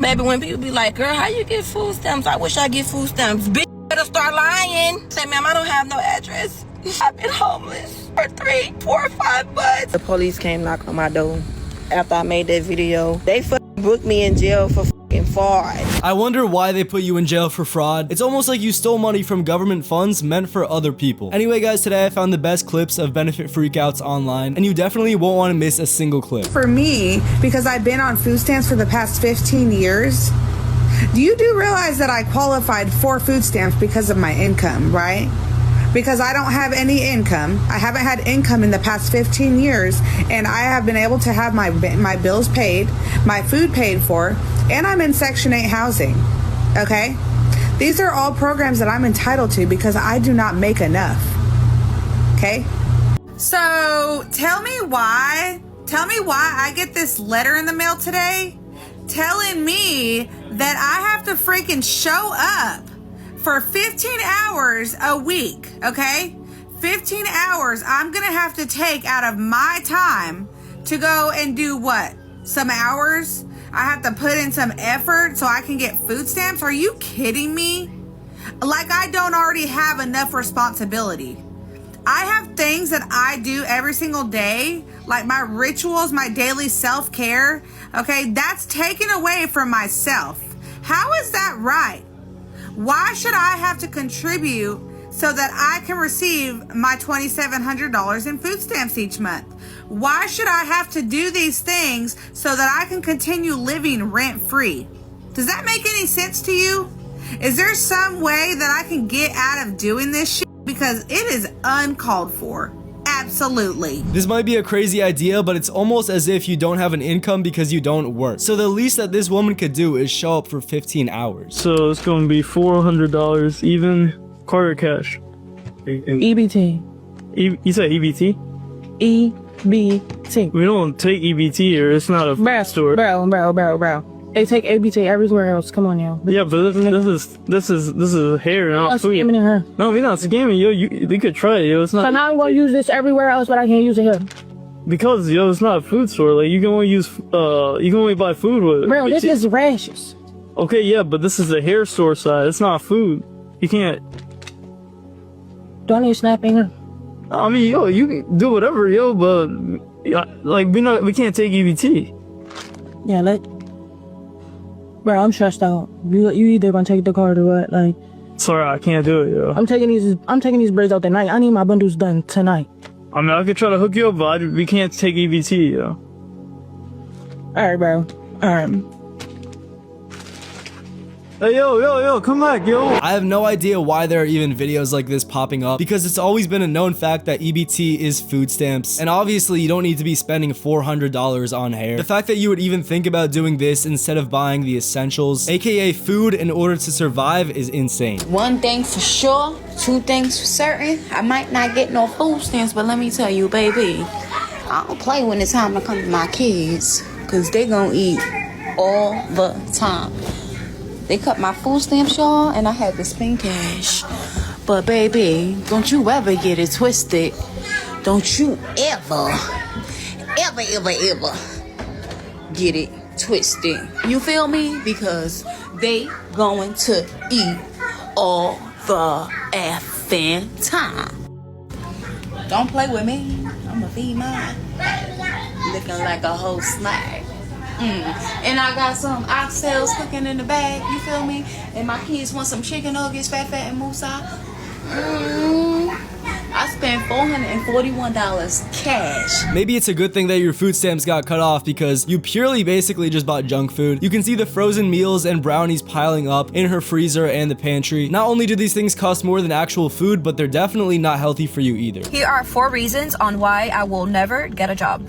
Baby, when people be like, girl, how you get food stamps? I wish I get food stamps. Bitch, better start lying. Say, ma'am, I don't have no address. I've been homeless for 3, 4, 5 months. The police came knock on my door after I made that video. They booked me in jail for fraud. I wonder why they put you in jail for fraud. It's almost like you stole money from government funds meant for other people. Anyway, guys, today I found the best clips of benefit freakouts online, and you definitely won't want to miss a single clip. For me, because I've been on food stamps for the past 15 years, do you realize that I qualified for food stamps because of my income, right? Because I don't have any income. I haven't had income in the past 15 years, and I have been able to have my bills paid, my food paid for, and I'm in Section 8 housing, okay? These are all programs that I'm entitled to because I do not make enough, okay? So tell me why I get this letter in the mail today telling me that I have to freaking show up for 15 hours a week, okay? 15 hours I'm gonna have to take out of my time to go and do what? Some hours? I have to put in some effort so I can get food stamps? Are you kidding me? Like I don't already have enough responsibility. I have things that I do every single day, like my rituals, my daily self-care, okay? That's taken away from myself. How is that right? Why should I have to contribute so that I can receive my $2,700 in food stamps each month? Why should I have to do these things so that I can continue living rent-free? Does that make any sense to you? Is there some way that I can get out of doing this shit? Because it is uncalled for. Absolutely. This might be a crazy idea, but it's almost as if you don't have an income because you don't work. So the least that this woman could do is show up for 15 hours. So it's going to be $400 even, card or cash? EBT. You said EBT? EBT. We don't take EBT here. It's not a store. Bro. They take EBT everywhere else. Come on now. Yeah, but this is hair, not food. Scamming her. No, we're not scamming, yo. You could try it, yo. It's not. So now I'm gonna use this everywhere else, but I can't use it here. Because yo, it's not a food store. Like you can only use you can only buy food with it. Bro, this is rashes. Okay, yeah, but this is a hair store side. It's not food. You can't. Do I need snapping her? I mean, yo, you can do whatever, yo, but like we can't take EBT. Yeah, Bro, I'm stressed out. You either gonna take the card or what? Like, sorry, I can't do it, yo. I'm taking these braids out tonight. I need my bundles done tonight. I mean, I could try to hook you up, but we can't take EBT, yo. Alright, bro. Alright. Hey, yo, come back, yo. I have no idea why there are even videos like this popping up, because it's always been a known fact that EBT is food stamps, and obviously you don't need to be spending $400 on hair. The fact that you would even think about doing this instead of buying the essentials, aka food, in order to survive is insane. One thing for sure, two things for certain, I might not get no food stamps, but let me tell you, baby, I don't play when it's time to come to my kids, because they gonna eat all the time. They cut my food stamps, y'all, and I had to spend cash. But baby, don't you ever get it twisted. Don't you ever get it twisted. You feel me? Because they going to eat all the effing time. Don't play with me. I'ma feed mine. Looking like a whole snack. And I got some oxtails cooking in the bag, you feel me? And my kids want some chicken nuggets, fat and moussa. I spent $441 cash. Maybe it's a good thing that your food stamps got cut off because you purely basically just bought junk food. You can see the frozen meals and brownies piling up in her freezer and the pantry. Not only do these things cost more than actual food, but they're definitely not healthy for you either. Here are 4 reasons on why I will never get a job.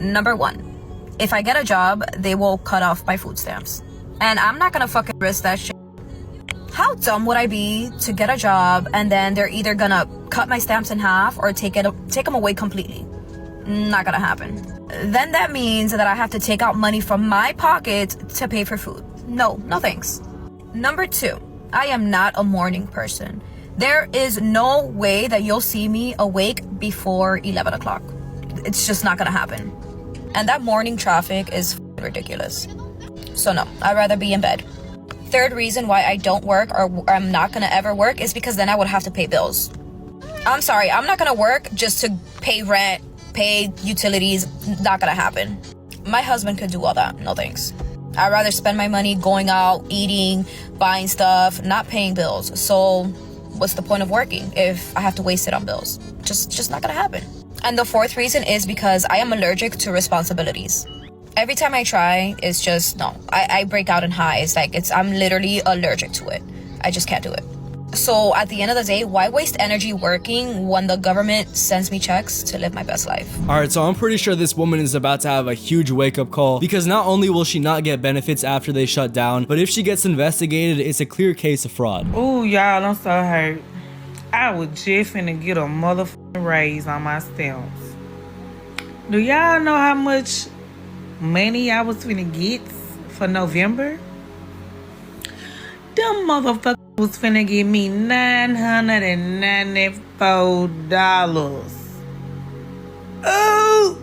Number 1. If I get a job, they will cut off my food stamps. And I'm not gonna fucking risk that shit. How dumb would I be to get a job and then they're either gonna cut my stamps in half or take them away completely? Not gonna happen. Then that means that I have to take out money from my pocket to pay for food. No thanks. Number 2, I am not a morning person. There is no way that you'll see me awake before 11 o'clock. It's just not gonna happen. And that morning traffic is ridiculous. So no, I'd rather be in bed. Third reason why I don't work or I'm not gonna ever work is because then I would have to pay bills. I'm sorry, I'm not gonna work just to pay rent, pay utilities. Not gonna happen. My husband could do all that. No thanks. I'd rather spend my money going out, eating, buying stuff, not paying bills. So what's the point of working if I have to waste it on bills? Just not gonna happen. And the fourth reason is because I am allergic to responsibilities. Every time I try, it's just, no. I break out in highs. Like, I'm literally allergic to it. I just can't do it. So at the end of the day, why waste energy working when the government sends me checks to live my best life? Alright, so I'm pretty sure this woman is about to have a huge wake-up call, because not only will she not get benefits after they shut down, but if she gets investigated, it's a clear case of fraud. Ooh, y'all, I'm so hurt. I was just finna get a motherfucking raise on my stamps. Do y'all know how much money I was finna get for November? Them motherfuckers was finna give me $994. Ooh!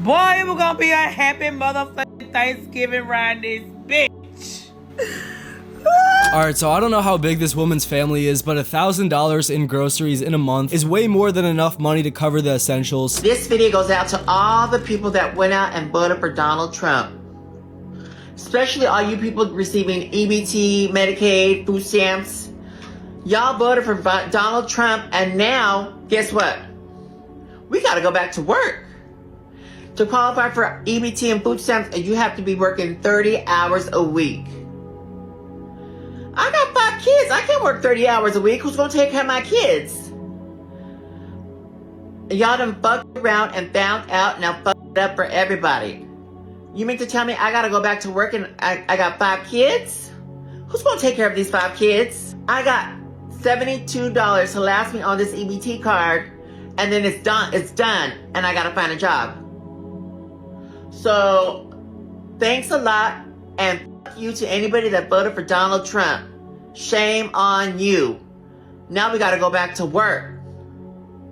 Boy, it was gonna be a happy motherfucking Thanksgiving around this bitch. Alright, so I don't know how big this woman's family is, but $1,000 in groceries in a month is way more than enough money to cover the essentials. This video goes out to all the people that went out and voted for Donald Trump. Especially all you people receiving EBT, Medicaid, food stamps. Y'all voted for Donald Trump, and now, guess what? We gotta go back to work. To qualify for EBT and food stamps, you have to be working 30 hours a week. I got 5 kids. I can't work 30 hours a week. Who's gonna take care of my kids? Y'all done fucked around and found out, now fuck it up for everybody. You mean to tell me I gotta go back to work and I got 5 kids? Who's gonna take care of these 5 kids? I got $72 to last me on this EBT card, and then it's done, and I gotta find a job. So, thanks a lot, and fuck you to anybody that voted for Donald Trump. Shame on you. Now we gotta go back to work.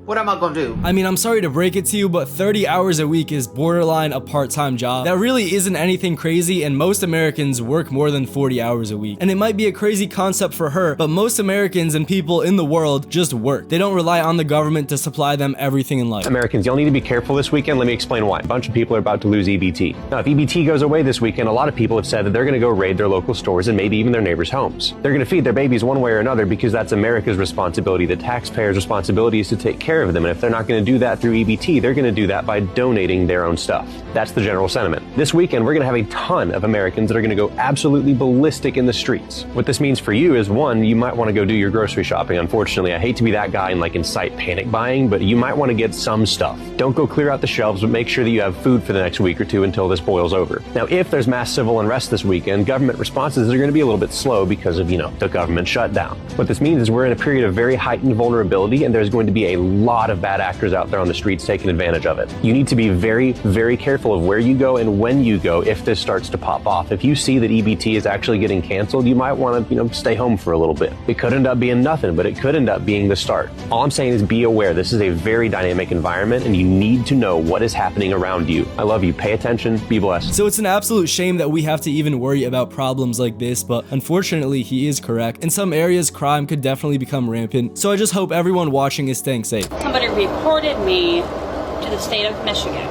What am I gonna do? I mean, I'm sorry to break it to you, but 30 hours a week is borderline a part-time job. That really isn't anything crazy, and most Americans work more than 40 hours a week. And it might be a crazy concept for her, but most Americans and people in the world just work. They don't rely on the government to supply them everything in life. Americans, y'all need to be careful this weekend. Let me explain why. A bunch of people are about to lose EBT. Now, if EBT goes away this weekend, a lot of people have said that they're gonna go raid their local stores and maybe even their neighbors' homes. They're gonna feed their babies one way or another because that's America's responsibility. The taxpayers' responsibility is to take care of them, and if they're not going to do that through EBT, they're going to do that by donating their own stuff. That's the general sentiment. This weekend, we're going to have a ton of Americans that are going to go absolutely ballistic in the streets. What this means for you is, one, you might want to go do your grocery shopping. Unfortunately, I hate to be that guy and incite panic buying, but you might want to get some stuff. Don't go clear out the shelves, but make sure that you have food for the next week or two until this boils over. Now, if there's mass civil unrest this weekend, government responses are going to be a little bit slow because of, the government shutdown. What this means is we're in a period of very heightened vulnerability, and there's going to be a lot of bad actors out there on the streets taking advantage of it. You need to be very, very careful of where you go and when you go if this starts to pop off. If you see that EBT is actually getting canceled, you might want to, stay home for a little bit. It could end up being nothing, but it could end up being the start. All I'm saying is be aware. This is a very dynamic environment, and you need to know what is happening around you. I love you. Pay attention. Be blessed. So it's an absolute shame that we have to even worry about problems like this, but unfortunately, he is correct. In some areas, crime could definitely become rampant. So I just hope everyone watching is staying safe. Somebody reported me to the state of Michigan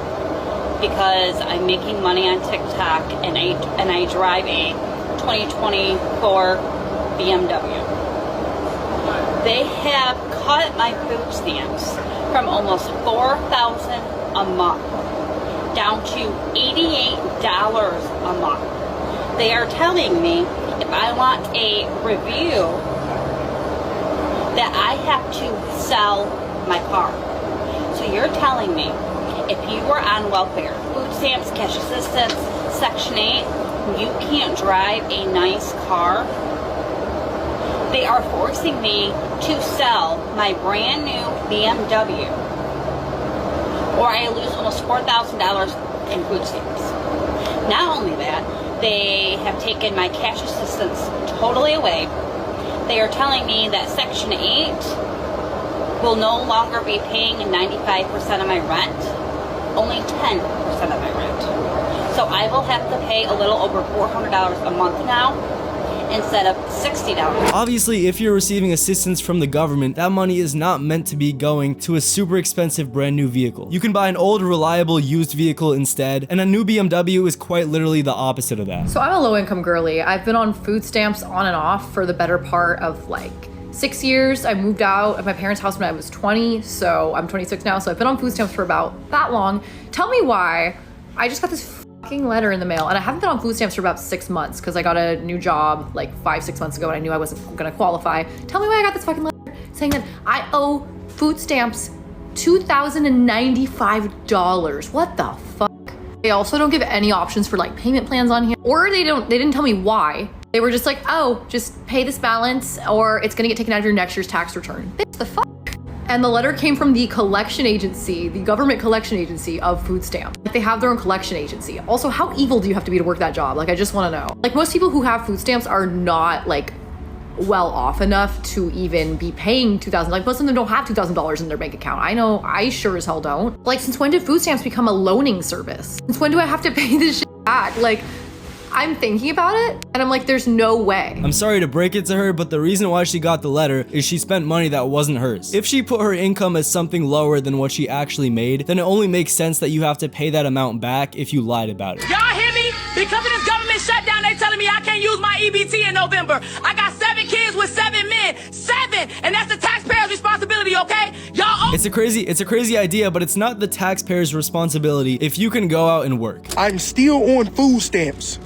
because I'm making money on TikTok and I drive a 2024 BMW. They have cut my food stamps from almost $4,000 a month down to $88 a month. They are telling me if I want a review that I have to sell my car. So you're telling me if you were on welfare, food stamps, cash assistance, Section 8, you can't drive a nice car? They are forcing me to sell my brand new BMW, or I lose almost $4,000 in food stamps. Not only that, they have taken my cash assistance totally away. They are telling me that Section 8 will no longer be paying 95% of my rent, only 10% of my rent. So I will have to pay a little over $400 a month now instead of $60. Obviously, if you're receiving assistance from the government, that money is not meant to be going to a super expensive brand new vehicle. You can buy an old, reliable, used vehicle instead, and a new BMW is quite literally the opposite of that. So I'm a low-income girly. I've been on food stamps on and off for the better part of like 6 years. I moved out of my parents' house when I was 20, so I'm 26 now, so I've been on food stamps for about that long. Tell me why. I just got this fucking letter in the mail, and I haven't been on food stamps for about 6 months because I got a new job like 5-6 months ago and I knew I wasn't gonna qualify. Tell me why I got this fucking letter saying that I owe food stamps $2,095. What the fuck? They also don't give any options for like payment plans on here, or they didn't tell me why. They were just like, oh, just pay this balance or it's gonna get taken out of your next year's tax return. Bitch, the fuck? And the letter came from the collection agency, the government collection agency of food stamps. Like, they have their own collection agency. Also, how evil do you have to be to work that job? Like, I just wanna know. Like, most people who have food stamps are not like well off enough to even be paying $2,000. Like, most of them don't have $2,000 in their bank account. I know, I sure as hell don't. Like, since when did food stamps become a loaning service? Since when do I have to pay this shit back? Like, I'm thinking about it and I'm like, there's no way. I'm sorry to break it to her, but the reason why she got the letter is she spent money that wasn't hers. If she put her income as something lower than what she actually made, then it only makes sense that you have to pay that amount back if you lied about it. Y'all hear me? Because of this government shutdown, they telling me I can't use my EBT in November. I got 7 kids with 7 men. 7! And that's the taxpayer's responsibility, okay? Y'all It's a crazy idea, but it's not the taxpayer's responsibility if you can go out and work. I'm still on food stamps.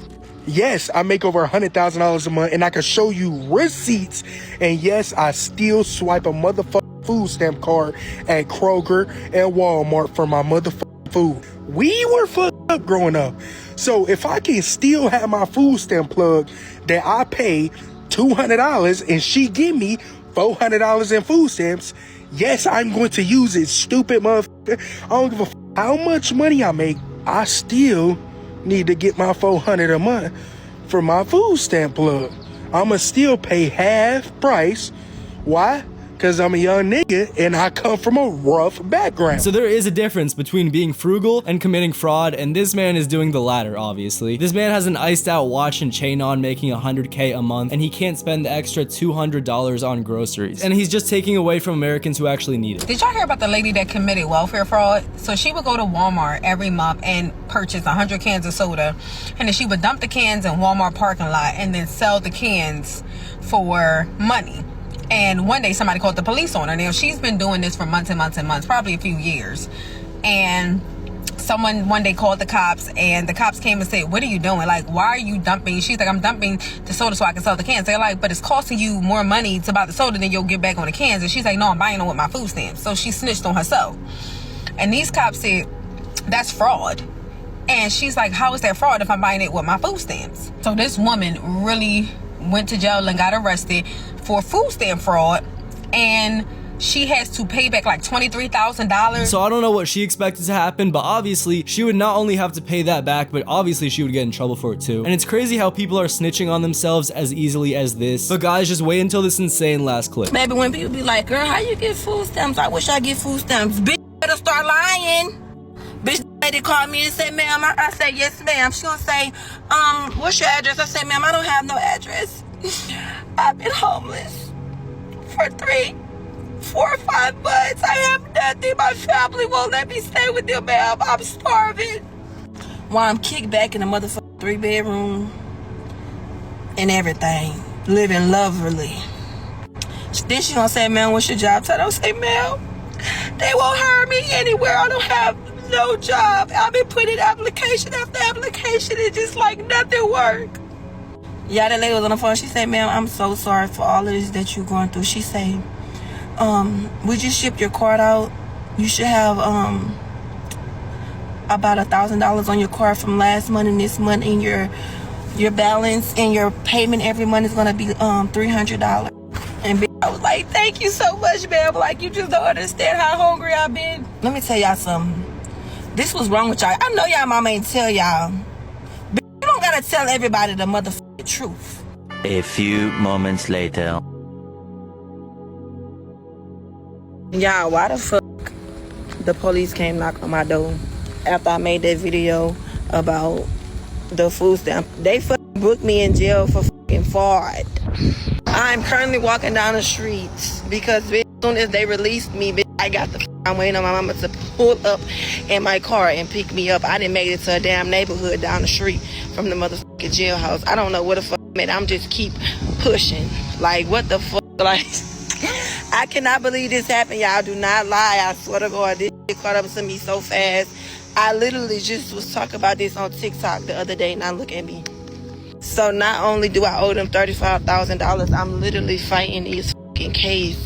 Yes, I make over $100,000 a month and I can show you receipts. And yes, I still swipe a motherfucking food stamp card at Kroger and Walmart for my motherfucking food. We were fucked up growing up. So if I can still have my food stamp plug that I pay $200 and she give me $400 in food stamps, yes, I'm going to use it, stupid motherfucker. I don't give a how much money I make. I still need to get my $400 a month for my food stamp plug. I'ma still pay half price. Why? Because I'm a young nigga and I come from a rough background. So there is a difference between being frugal and committing fraud, and this man is doing the latter, obviously. This man has an iced out watch and chain on, making $100K a month, and he can't spend the extra $200 on groceries. And he's just taking away from Americans who actually need it. Did y'all hear about the lady that committed welfare fraud? So she would go to Walmart every month and purchase 100 cans of soda, and then she would dump the cans in Walmart parking lot and then sell the cans for money. And one day somebody called the police on her. Now she's been doing this for months and months and months, probably a few years. And someone one day called the cops, and the cops came and said, what are you doing? Like, why are you dumping? She's like, I'm dumping the soda so I can sell the cans. They're like, but it's costing you more money to buy the soda than you'll get back on the cans. And she's like, no, I'm buying them with my food stamps. So she snitched on herself. And these cops said, that's fraud. And she's like, how is that fraud if I'm buying it with my food stamps? So this woman really went to jail and got arrested for food stamp fraud, and she has to pay back like $23,000. So I don't know what she expected to happen, but obviously she would not only have to pay that back, but obviously she would get in trouble for it too. And it's crazy how people are snitching on themselves as easily as this. But guys, just wait until this insane last clip. Maybe when people be like, girl, how you get food stamps? I wish I get food stamps. Bitch, better start lying. Bitch, lady called me and said, ma'am, I said, yes, ma'am. She gonna say, what's your address? I said, ma'am, I don't have no address. I've been homeless for 3, 4, 5 months. I have nothing. My family won't let me stay with them, ma'am. I'm starving. While I'm kicked back in a motherfucking 3-bedroom and everything, living lovely. Then she gonna say, ma'am, what's your job title? I say, ma'am, they won't hire me anywhere. I don't have no job. I've been putting application after application and just like nothing work. Yeah, that lady was on the phone. She said, ma'am, I'm so sorry for all of this that you're going through. She said, we just shipped your card out. You should have about $1,000 on your card from last month and this month, and your balance and your payment every month is gonna be $300. And I was like, thank you so much, ma'am. Like, you just don't understand how hungry I've been. Let me tell y'all something. This was wrong with y'all. I know y'all mama ain't tell y'all. But you don't gotta tell everybody the motherfucking truth. A few moments later. Y'all, why the fuck the police came knock on my door? after I made that video about the food stamp. They fucking booked me in jail for fucking fraud. I'm currently walking down the streets because bitch, as soon as they released me, bitch, I got the I'm waiting on my mama to pull up in my car and pick me up. I didn't make it to a damn neighborhood down the street from the motherfucking jailhouse. I don't know what the fuck, man. I'm just keep pushing. Like, what the fuck? Like, I cannot believe this happened, y'all. Do not lie. I swear to God, this shit caught up to me so fast. I literally just was talking about this on TikTok the other day. Now look at me. So not only do I owe them $35,000, I'm literally fighting these fucking case.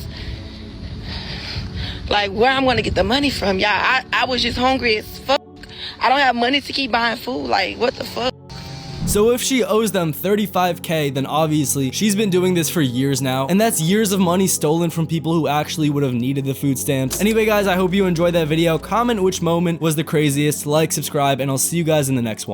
Like, where I'm gonna get the money from, y'all? I was just hungry as fuck. I don't have money to keep buying food. Like, what the fuck? So if she owes them $35K, then obviously she's been doing this for years now, and that's years of money stolen from people who actually would have needed the food stamps. Anyway guys, I hope you enjoyed that video. Comment which moment was the craziest, like, subscribe, and I'll see you guys in the next one.